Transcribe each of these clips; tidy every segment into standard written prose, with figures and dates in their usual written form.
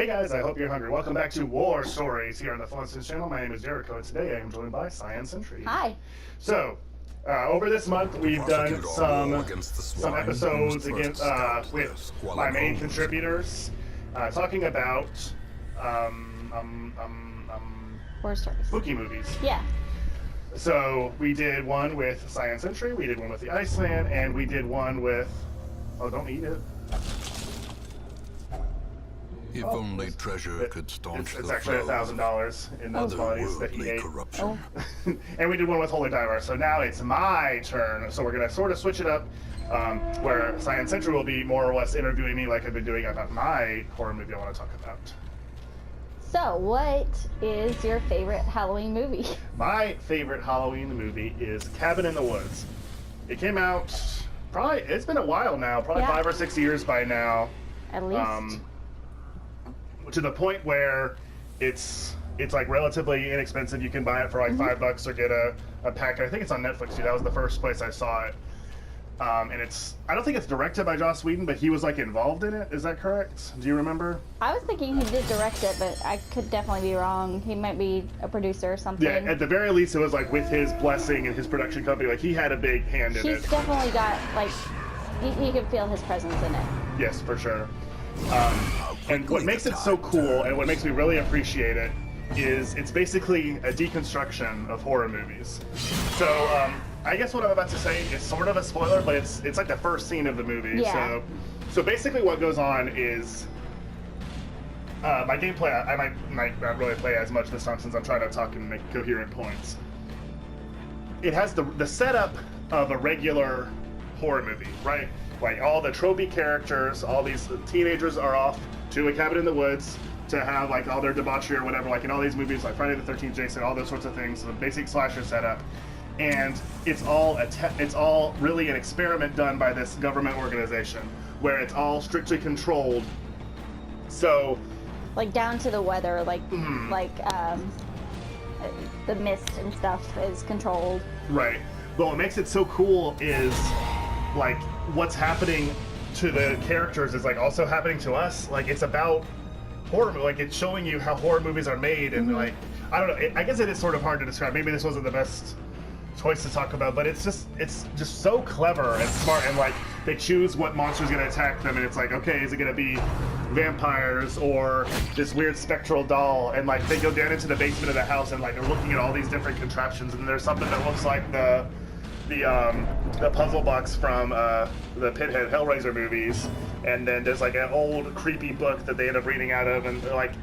Hey guys, I hope you're hungry. Welcome back to War Stories here on the Flintstones channel. My name is Jericho, and today I am joined by Science Entry. Hi. So, over this month we've done some episodes against with my main contributors, talking about War stories. spooky movies. Yeah. So we did one with Science Entry, we did one with the Iceman, and we did one with. Oh, don't eat it. If only treasure could staunch It's the actually flow $1,000 in those of bodies that he otherworldly ate. corruption. And we did one with Holy Diver. So now it's my turn. So we're gonna sort of switch it up, where Science Central will be more or less interviewing me like I've been doing about my horror movie I want to talk about. So, what is your favorite Halloween movie? My favorite Halloween movie is Cabin in the Woods. It came out it's been a while now, probably 5 or 6 years by now. At least. To the point where it's like relatively inexpensive. You can buy it for like $5 or get a pack. I think it's on Netflix too. That was the first place I saw it. And I don't think it's directed by Joss Whedon, but he was like involved in it. Is that correct? Do you remember? I was thinking he did direct it, but I could definitely be wrong. He might be a producer or something. Yeah, at the very least, it was like with his blessing and his production company. Like he had a big hand in it. He's definitely got, like, he could feel his presence in it. Yes, for sure. And what makes it so cool and what makes me really appreciate it is it's basically a deconstruction of horror movies. So I guess what I'm about to say is sort of a spoiler, but it's like the first scene of the movie. Yeah. So basically what goes on is my gameplay. I might not really play as much this time since I'm trying to talk and make coherent points. It has the setup of a regular horror movie, right? Like all the tropey characters, all these teenagers are off to a cabin in the woods to have like all their debauchery or whatever, like in all these movies, like Friday the 13th, Jason, all those sorts of things. The basic slasher setup, and it's all really an experiment done by this government organization where it's all strictly controlled. So, like down to the weather, like the mist and stuff is controlled. Right. But what makes it so cool is like what's happening to the characters is like also happening to us. Like it's about horror, like it's showing you how horror movies are made, and like I don't know. I guess it is sort of hard to describe. Maybe this wasn't the best choice to talk about, but it's just so clever and smart, and like they choose what monster's gonna attack them, and it's like, okay, is it gonna be vampires or this weird spectral doll? And like they go down into the basement of the house and like they're looking at all these different contraptions, and there's something that looks like the puzzle box from the Pinhead Hellraiser movies, and then there's like an old creepy book that they end up reading out of, and like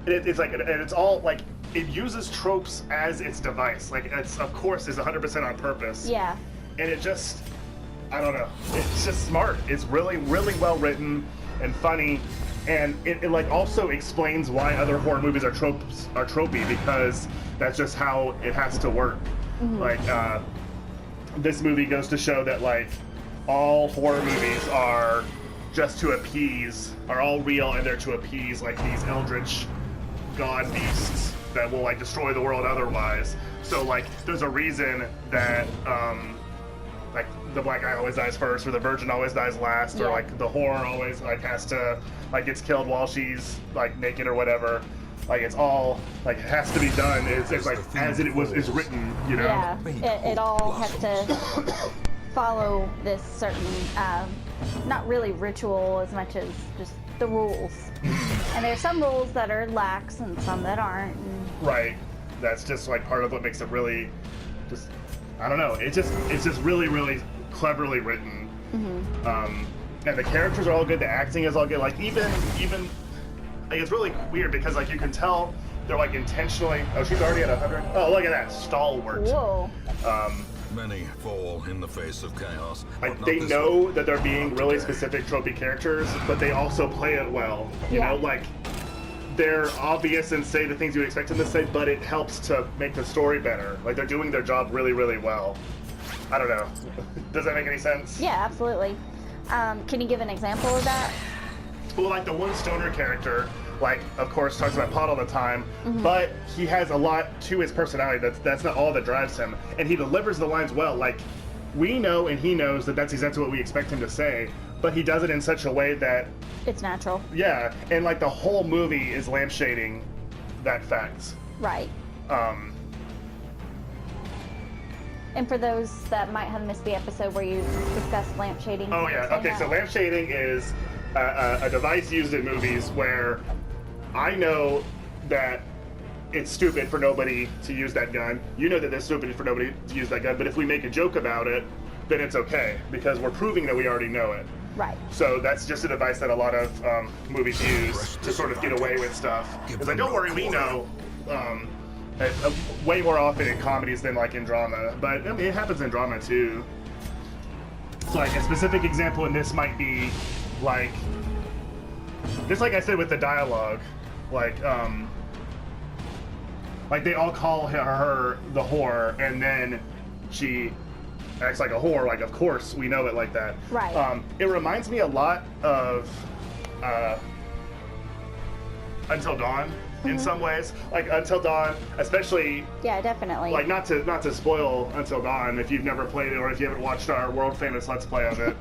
it's all like it uses tropes as its device. Like it's of course is 100% on purpose. Yeah. And it just, I don't know, it's just smart. It's really well written and funny, and it like also explains why other horror movies are tropey, because that's just how it has to work. Like this movie goes to show that like all horror movies are all real, and they're to appease like these eldritch god beasts that will like destroy the world otherwise. So like there's a reason that like the black guy always dies first, or the virgin always dies last, or like the whore always like has to like gets killed while she's like naked or whatever. Like it's all like it has to be done. It's like as it was is written, you know. Yeah, it all has to follow this certain, not really ritual as much as just the rules. And there's some rules that are lax and some that aren't. Right. That's just like part of what makes it really, just I don't know. It's just really cleverly written. And the characters are all good. The acting is all good. Like even. Like, it's really weird because like you can tell they're like intentionally. Oh, she's already at 100. Oh, look at that, stalwart. Whoa. Many fall in the face of chaos. Like they know that they're being really specific tropey characters, but they also play it well. You know, like they're obvious and say the things you would expect them to say, but it helps to make the story better. Like they're doing their job really well. I don't know. Does that make any sense? Yeah, absolutely. Can you give an example of that? Well, like the one stoner character, like of course talks about pot all the time, but he has a lot to his personality. That's not all that drives him, and he delivers the lines well. Like we know and he knows that that's exactly what we expect him to say, but he does it in such a way that It's natural. yeah, and like the whole movie is lampshading that fact. Right. Um, And for those that might have missed the episode where you discussed lamp shading. oh yeah, okay, so lamp shading is a device used in movies where I know that it's stupid for nobody to use that gun. You know that it's stupid for nobody to use that gun, but if we make a joke about it, then it's okay, because we're proving that we already know it. Right. So that's just a device that a lot of movies use to sort of get away with stuff. It's like, don't worry, we know. Way more often in comedies than like in drama, but I mean, it happens in drama too. So like a specific example in this might be like, just like I said with the dialogue, like they all call her the whore, and then she acts like a whore. Like, of course we know it like that. Right. It reminds me a lot of Until Dawn. In some ways, like Until Dawn, especially. Yeah, definitely. Like not to spoil Until Dawn if you've never played it or if you haven't watched our world famous Let's Play of it.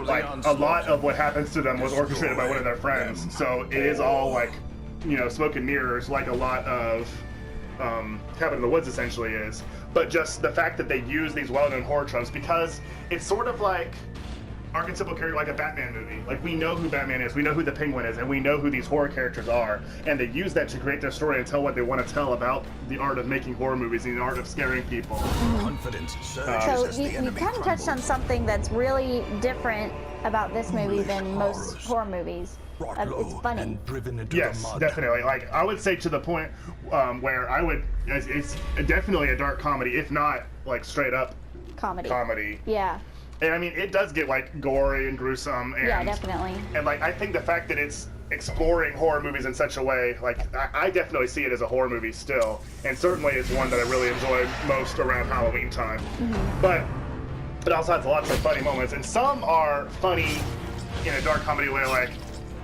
Like a lot of what happens to them was orchestrated by one of their friends, so it is all like, you know, smoke and mirrors, like a lot of Cabin in the Woods essentially is. But just the fact that they use these well-known horror tropes, because it's sort of like archetypal character, like a Batman movie. Like, we know who Batman is, we know who the Penguin is, and we know who these horror characters are, and they use that to create their story and tell what they want to tell about the art of making horror movies and the art of scaring people. Confidence surges So as you the enemy kind of touched on crumbles. something that's really different about this movie than most horror movies. Brought It's low funny. and driven into Yes, the mud. definitely. Like, I would say to the point where I would, it's definitely a dark comedy, if not like straight up comedy. Yeah. And I mean, it does get like gory and gruesome, and Yeah, definitely. And like, I think the fact that it's exploring horror movies in such a way, like, I definitely see it as a horror movie still, and certainly it's one that I really enjoy most around Halloween time. But it also has lots of funny moments, and some are funny in a dark comedy way, like,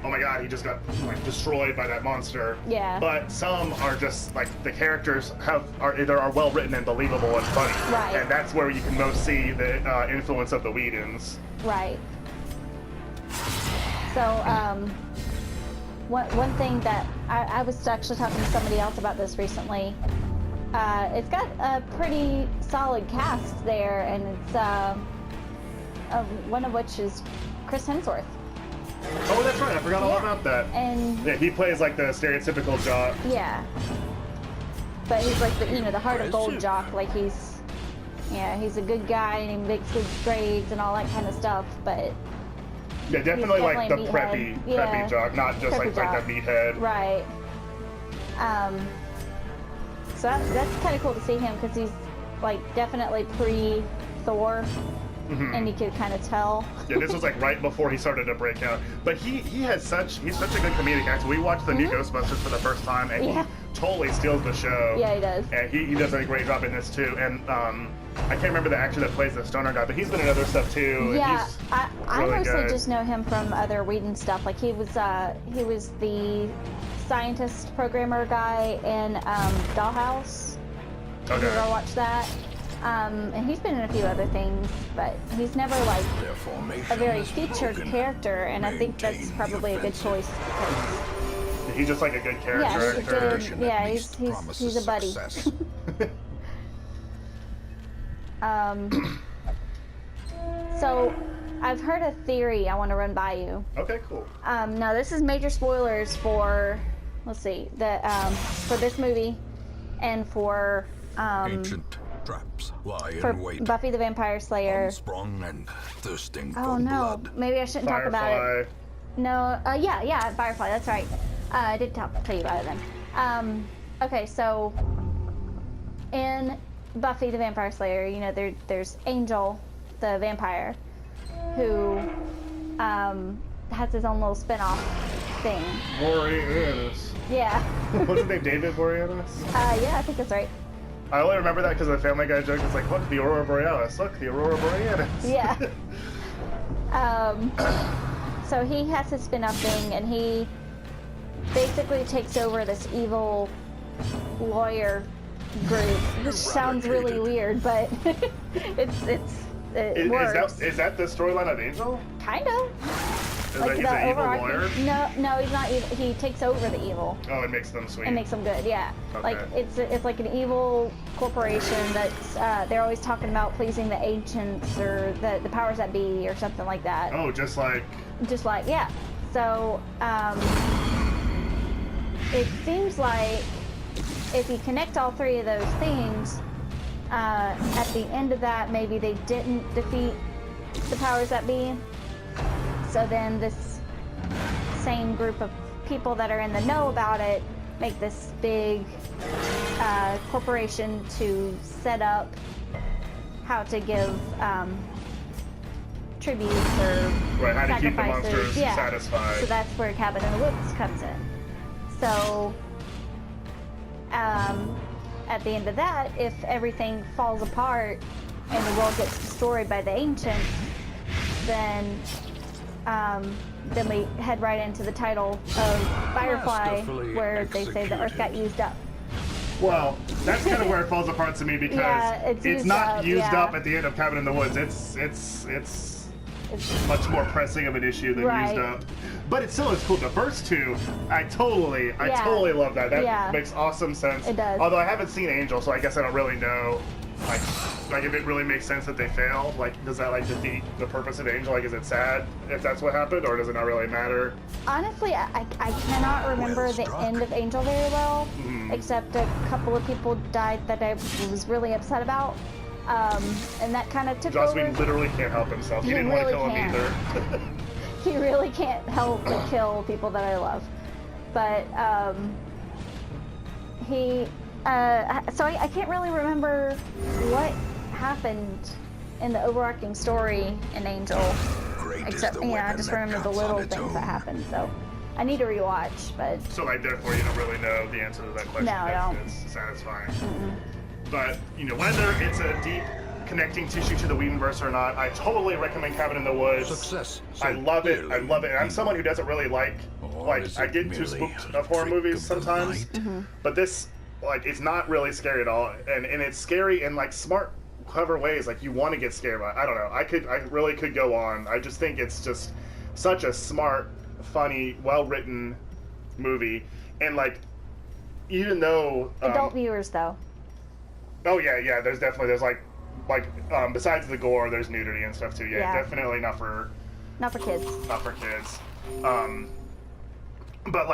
oh my god, he just got like destroyed by that monster. Yeah. But some are just like, the characters are well written and believable and funny. Right. And that's where you can most see the influence of the Whedons. Right. So, one thing that I was actually talking to somebody else about this recently. It's got a pretty solid cast there, and it's one of which is Chris Hemsworth. Oh, that's right. I forgot all about that. And Yeah, he plays like the stereotypical jock. yeah, but he's like the heart of gold jock. Like he's a good guy and he makes good grades and all that kind of stuff. But Yeah, definitely like the definitely a preppy meathead. Yeah. jock, not just like Preppy that jock. meathead. right. So that's kind of cool to see him, because he's like definitely pre-Thor, and you could kind of tell. Yeah, this was like right before he started to break out. But he's such a good comedic actor. We watched the new Ghostbusters for the first time, and Yeah. he totally steals the show. Yeah, he does. And he does a great job in this too. And I can't remember the actor that plays the stoner guy, but he's been in other stuff too. Yeah, and he's I really mostly good. just know him from other Whedon stuff. Like he was the scientist programmer guy in Dollhouse. Have you Okay. ever watched that? And he's been in a few other things, but he's never like Their formation a very is featured broken. character, and I think that's Maintain the probably a good offensive. choice because He's just like a good character yeah, he's a actor. good, Vision yeah, at he's least promises a buddy. success. So I've heard a theory I want to run by you. Okay, cool. Now this is major spoilers for, let's see, for this movie, and for Ancient traps lie for in wait. Buffy the Vampire Slayer. Unsprung and thirsting Oh for no, blood. maybe I shouldn't talk about it. Firefly. No, yeah, Firefly, that's right. I did tell you about it then. Okay, so in Buffy the Vampire Slayer, you know, there's Angel, the vampire, who has his own little spin-off thing. Boreanaz. Yeah. What's his name? David Boreanaz? Yeah, I think that's right. I only remember that because of the Family Guy joke. It's like, look, the Aurora Borealis. Look, the Aurora Borealis. Yeah. So he has his spin-off thing, and he basically takes over this evil lawyer group, which sounds really weird, but it works. Is that the storyline of Angel? Kind of. Is like he's an evil lawyer? No, he's not evil. He takes over the evil. Oh, it makes them sweet. It makes them good, yeah. Okay. Like it's like an evil corporation that's they're always talking about pleasing the ancients or the powers that be or something like that. Oh, just like Yeah. So it seems like if you connect all three of those things, at the end of that, maybe they didn't defeat the powers that be. So then this same group of people that are in the know about it make this big corporation to set up how to give tributes or right, how to sacrifices. keep the monsters satisfied. So that's where Cabin in the Woods comes in. So at the end of that, if everything falls apart and the world gets destroyed by the ancients, then we head right into the title of Firefly, where they say the Earth got used up. Well, that's kind of where it falls apart to me because it's not used up at the end of Cabin in the Woods. It's much more pressing of an issue than used up. But it still is cool. The first two, I totally love that. That makes awesome sense. It does. Although I haven't seen Angel, so I guess I don't really know. Like if it really makes sense that they fail, like does that like defeat the purpose of Angel? Like is it sad if that's what happened, or does it not really matter? Honestly, I cannot remember the end of Angel very well, except a couple of people died that I was really upset about. And that kind of took Joss over. Whedon literally can't help himself. He didn't really want to kill him either. He really can't help but kill people that I love. But so I can't really remember what happened in the overarching story in Angel, except I just remember the little things that happened. So I need to rewatch, but so like therefore you don't really know the answer to that question. No, I don't. It's satisfying. But whether it's a deep connecting tissue to the Whedonverse or not, I totally recommend Cabin in the Woods. Success. I love it. I love it. And I'm someone who doesn't really like I get too spooked of horror movies sometimes. But this, it's not really scary at all, and it's scary in smart, clever ways. Like you want to get scared by. I don't know. I really could go on. I just think it's just such a smart, funny, well-written movie, and even though adult viewers though. Oh yeah. There's besides the gore, there's nudity and stuff too. Yeah. Definitely not for kids. Not for kids. But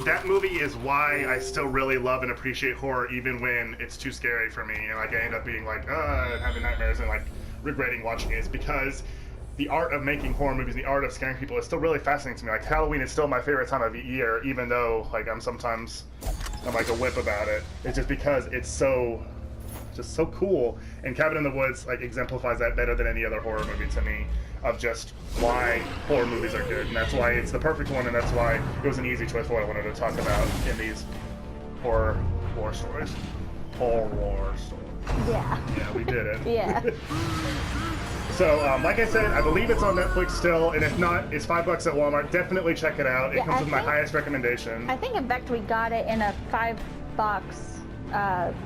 that movie is why I still really love and appreciate horror, even when it's too scary for me, and I end up being having nightmares and regretting watching it. Is because the art of making horror movies, the art of scaring people, is still really fascinating to me. Halloween is still my favorite time of the year, even though I'm sometimes a whip about it. It's just because it's so cool, and Cabin in the Woods exemplifies that better than any other horror movie to me, of just why horror movies are good, and that's why it's the perfect one, and that's why it was an easy choice for what I wanted to talk about in these horror stories. Horror stories. Yeah, we did it. Yeah. So, like I said, I believe it's on Netflix still, and if not, it's $5 at Walmart. Definitely check it out. It comes with my highest recommendation. I think, in fact, we got it in a $5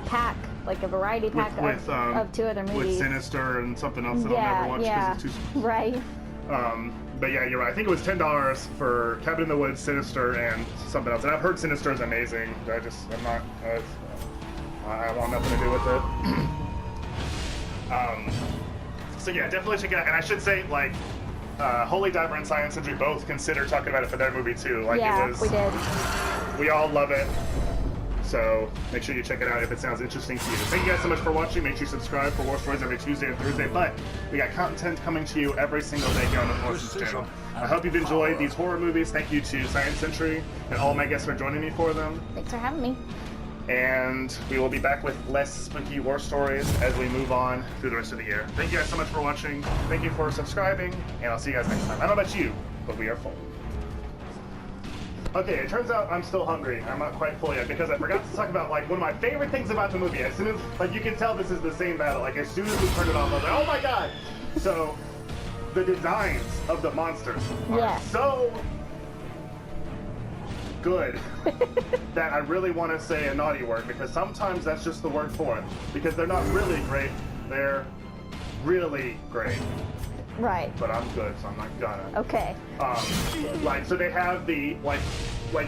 pack, a variety pack of two other movies. With Sinister and something else that I'll never watch because it's too... Right. But yeah, you're right. I think it was $10 for Cabin in the Woods, Sinister, and something else. And I've heard Sinister is amazing. I want nothing to do with it. So yeah, definitely check it out. And I should say, Holy Diver and Science Century both considered talking about it for their movie too. We did. We all love it. So make sure you check it out if it sounds interesting to you. Thank you guys so much for watching. Make sure you subscribe for War Stories every Tuesday and Thursday. But we got content coming to you every single day here on the Forces channel. I hope you've enjoyed these horror movies. Thank you to Science Century and all my guests for joining me for them. Thanks for having me. And we will be back with less spooky war stories as we move on through the rest of the year. Thank you guys so much for watching. Thank you for subscribing, and I'll see you guys next time. I don't know about you, but we are full. Okay, it turns out I'm still hungry. I'm not quite full yet because I forgot to talk about one of my favorite things about the movie. As soon as you can tell this is the same battle. As soon as we turned it off, I was like, oh my god! So the designs of the monsters are so good that I really want to say a naughty word, because sometimes that's just the word for it. Because they're not really great, they're really great. Right. But I'm good, so I'm not gonna. Okay. Like, so they have the, like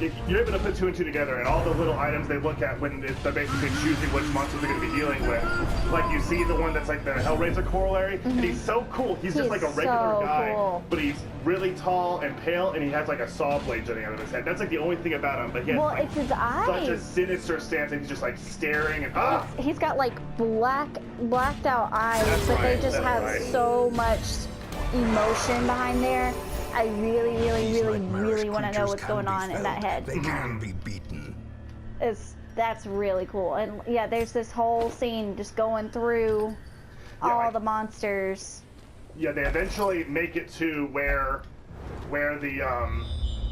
if you're able to put two and two together, and all the little items they look at when they're basically choosing which monsters they're going to be dealing with. Like, you see the one that's like the Hellraiser corollary, and he's so cool. He's just like a regular guy, cool. but he's really tall and pale, and he has like a saw blade jutting out of his head. That's like the only thing about him. But he has like, it's his eyes. such a sinister stance, and he's just like staring and He's got like blacked out eyes, That's but right, they just that's have right. so much emotion behind there. I really, really, These really, nightmarish really want to know creatures what's can going be on in that felled. head. They can be beaten. That's really cool. And yeah, there's this whole scene just going through all the monsters. Yeah, they eventually make it to where the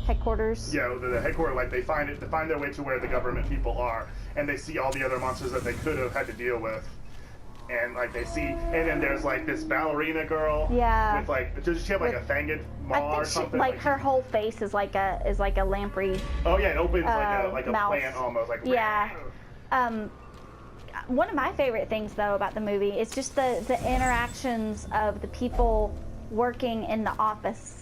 Headquarters. yeah, the headquarters, like they find their way to where the government people are, and they see all the other monsters that they could have had to deal with. And like they see, and then there's like this ballerina girl. Yeah. With like, does she have like a fanged maw I or think something? like her whole face is like a lamprey. Oh yeah, it opens like a mouth. plant almost, like. Yeah. One of my favorite things though about the movie is just the interactions of the people working in the office.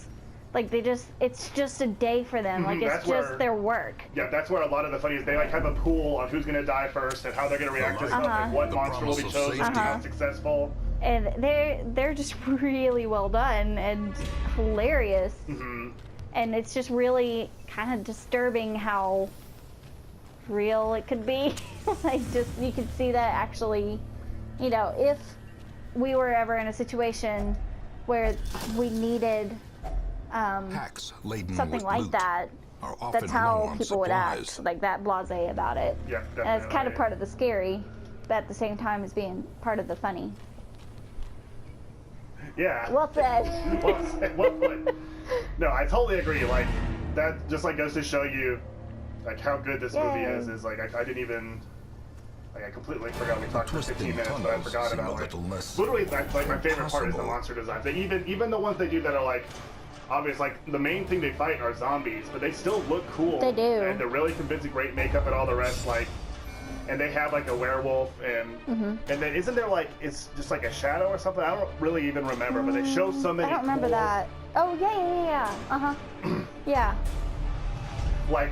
Like it's just a day for them. Like it's just their work. Yeah, that's where a lot of the funny is. They like have a pool on who's gonna die first and how they're gonna react to stuff, and what monster will be chosen to be successful. And they're just really well done and hilarious. And it's just really kind of disturbing how real it could be. Like, just you could see that actually, you know, if we were ever in a situation where we needed Packs laden something with like loot that, are often that's low how on people would supplies. act, like that blasé about it. Yeah, definitely. And it's kind of part of the scary, but at the same time as being part of the funny. Yeah. Well said. Well said. Well put. No, I totally agree. Like, that just like goes to show you like how good this movie is like I didn't even like I completely forgot we talked for 15 minutes, but I forgot about like literally like my favorite part is the monster design. They even the ones they do that are like obvious, like the main thing they fight are zombies, but they still look cool. They do. And they're really convincing, great makeup and all the rest, like, and they have like a werewolf and then isn't there like it's just like a shadow or something? I don't really even remember, but they show so many. I don't remember cool, that. Oh yeah. Yeah. Like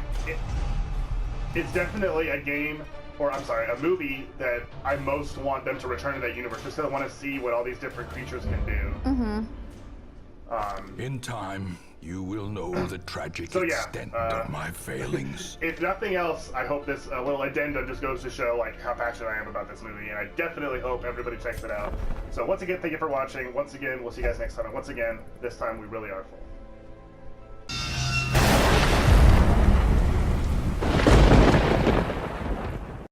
it's definitely a game, or I'm sorry, a movie that I most want them to return to that universe because I want to see what all these different creatures can do. In time, you will know the tragic So, yeah, extent of my failings. If nothing else, I hope this little addendum just goes to show like how passionate I am about this movie, and I definitely hope everybody checks it out. So once again, thank you for watching. Once again, we'll see you guys next time. And once again, this time we really are full.